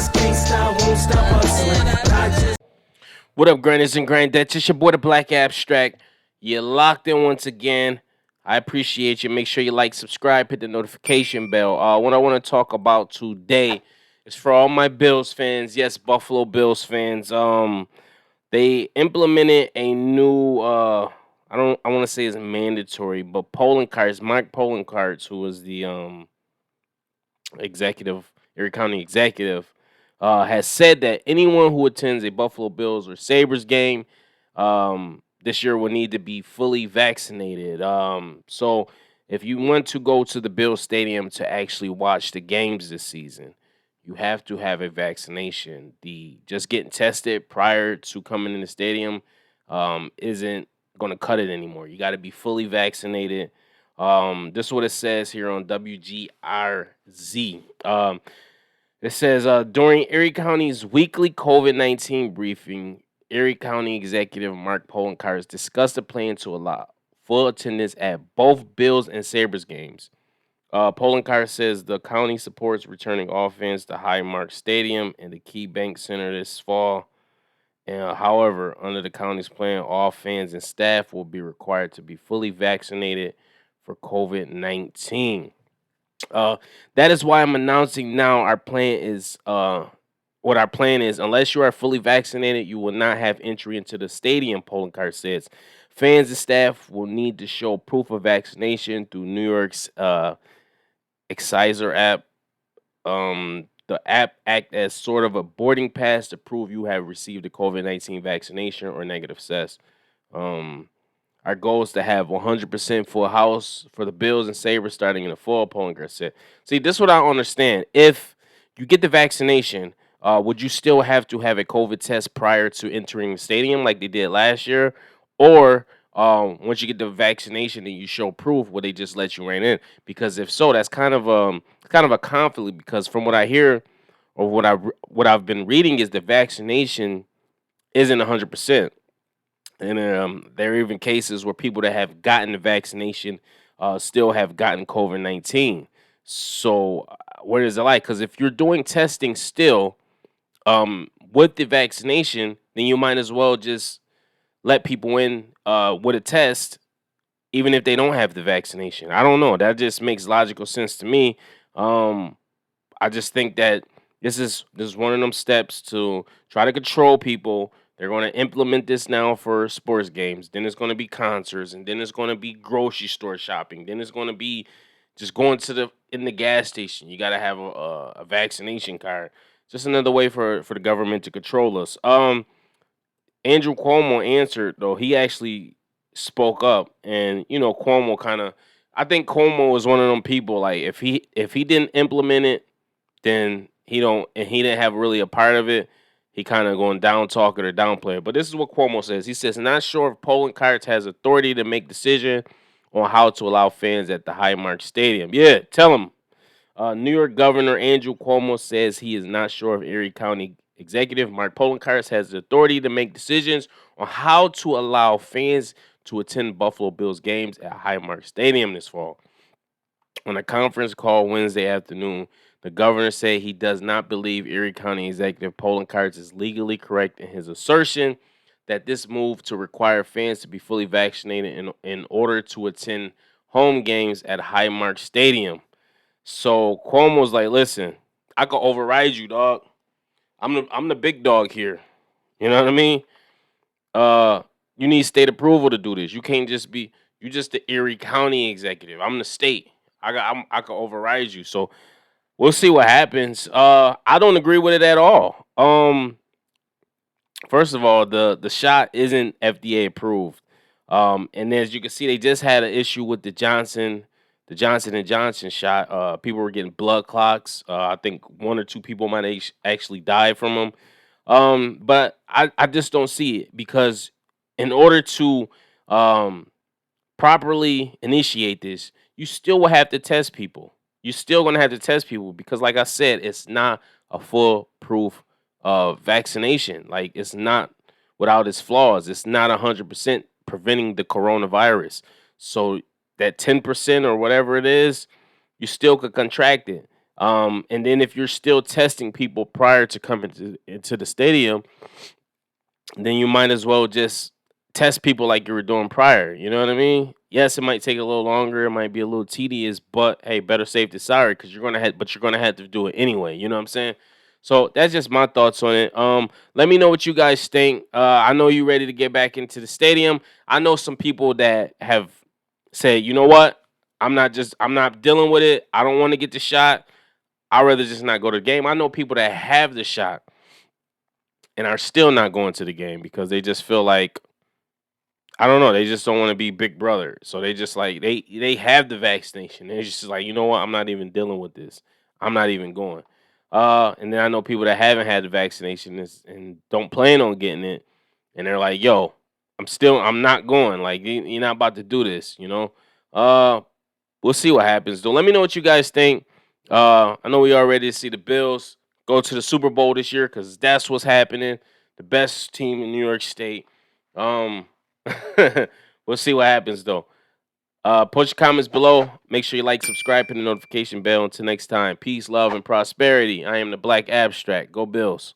just can't stop, won't stop hustling. But I just What up, grannies and granddad's? It's your boy, the Black Abstract. You're locked in once again. I appreciate you. Make sure you like, subscribe, hit the notification bell. What I want to talk about today is for all my Bills fans. Yes, Buffalo Bills fans. They implemented a new. I want to say it's mandatory, but Poloncarz, Mike Poloncarz, who was the executive, Erie County executive, has said that anyone who attends a Buffalo Bills or Sabres game this year will need to be fully vaccinated. So if you want to go to the Bills Stadium to actually watch the games this season, you have to have a vaccination. The just getting tested prior to coming in the stadium isn't going to cut it anymore. You got to be fully vaccinated. This is what it says here on WGRZ. It says during Erie County's weekly COVID-19 briefing, Erie County Executive Mark Poloncarz discussed a plan to allow full attendance at both Bills and Sabres games. Poloncarz says the county supports returning all fans to Highmark Stadium and the Key Bank Center this fall. However, under the county's plan, all fans and staff will be required to be fully vaccinated for COVID-19. Uh, that is why I'm announcing now our plan is what our plan is. Unless you are fully vaccinated, you will not have entry into the stadium, Poloncarz says. Fans and staff will need to show proof of vaccination through New York's Exciser app. The app act as sort of a boarding pass to prove you have received a COVID-19 vaccination or negative test. Um, our goal is to have 100% full house for the Bills and Sabres starting in the fall, Poloncarz said. See, this is what I don't understand. If you get the vaccination, would you still have to have a COVID test prior to entering the stadium like they did last year? Or once you get the vaccination and you show proof, will they just let you right in? Because if so, that's kind of a conflict. Because from what I hear or what I've been reading is the vaccination isn't 100%. And there are even cases where people that have gotten the vaccination still have gotten COVID-19. So, what is it like? Because if you're doing testing still with the vaccination, then you might as well just let people in with a test, even if they don't have the vaccination. I don't know. That just makes logical sense to me. Um, I just think that this is one of them steps to try to control people. They're going to implement this now for sports games. Then it's going to be concerts, and then it's going to be grocery store shopping. Then it's going to be just going to the in the gas station. You got to have a vaccination card. Just another way for the government to control us. Andrew Cuomo answered though. He actually spoke up, and Cuomo kind of. I think Cuomo was one of them people. Like if he didn't implement it, then he didn't have really a part of it. He kind of going down talk it or downplay it. But this is what Cuomo says. He says, not sure if Poland Carts has authority to make decision on how to allow fans at the Highmark Stadium. Yeah, tell him. New York Governor Andrew Cuomo says he is not sure if Erie County Executive Mark Poloncarz has the authority to make decisions on how to allow fans to attend Buffalo Bills games at Highmark Stadium this fall. On a conference call Wednesday afternoon, the governor said he does not believe Erie County Executive Poloncarz is legally correct in his assertion that this move to require fans to be fully vaccinated in order to attend home games at Highmark Stadium. So Cuomo's like, listen, I could override you, dog. I'm the big dog here. You know what I mean? You need state approval to do this. You can't just be you just the Erie County executive. I'm the state. I could override you. So we'll see what happens. I don't agree with it at all. First of all, the shot isn't FDA approved. And as you can see, they just had an issue with the Johnson and Johnson shot. People were getting blood clots. I think one or two people might actually die from them. But I just don't see it because in order to um, properly initiate this, you still will have to test people. You're still going to have to test people because, like I said, it's not a foolproof vaccination. Like it's not without its flaws. It's not 100% preventing the coronavirus. So that 10% or whatever it is, you still could contract it. And then if you're still testing people prior to coming into the stadium, then you might as well just test people like you were doing prior. You know what I mean? Yes, it might take a little longer, it might be a little tedious, but hey, better safe than sorry because you're gonna have to do it anyway. You know what I'm saying? So that's just my thoughts on it. Let me know what you guys think. I know you ready to get back into the stadium. I know some people that have said, you know what? I'm not dealing with it. I don't want to get the shot. I'd rather just not go to the game. I know people that have the shot and are still not going to the game because they just feel like I don't know, they just don't want to be big brother. So they just like they have the vaccination. And it's just like, you know what, I'm not even dealing with this. I'm not even going. And then I know people that haven't had the vaccination and don't plan on getting it, and they're like, yo, I'm not going. Like you're not about to do this, you know. We'll see what happens though. Let me know what you guys think. I know we are ready to see the Bills go to the Super Bowl this year because that's what's happening. The best team in New York State. Um, we'll see what happens though. Post your comments below. Make sure you like, subscribe, and the notification bell. Until next time, peace, love, and prosperity. I am the Black Abstract. Go Bills.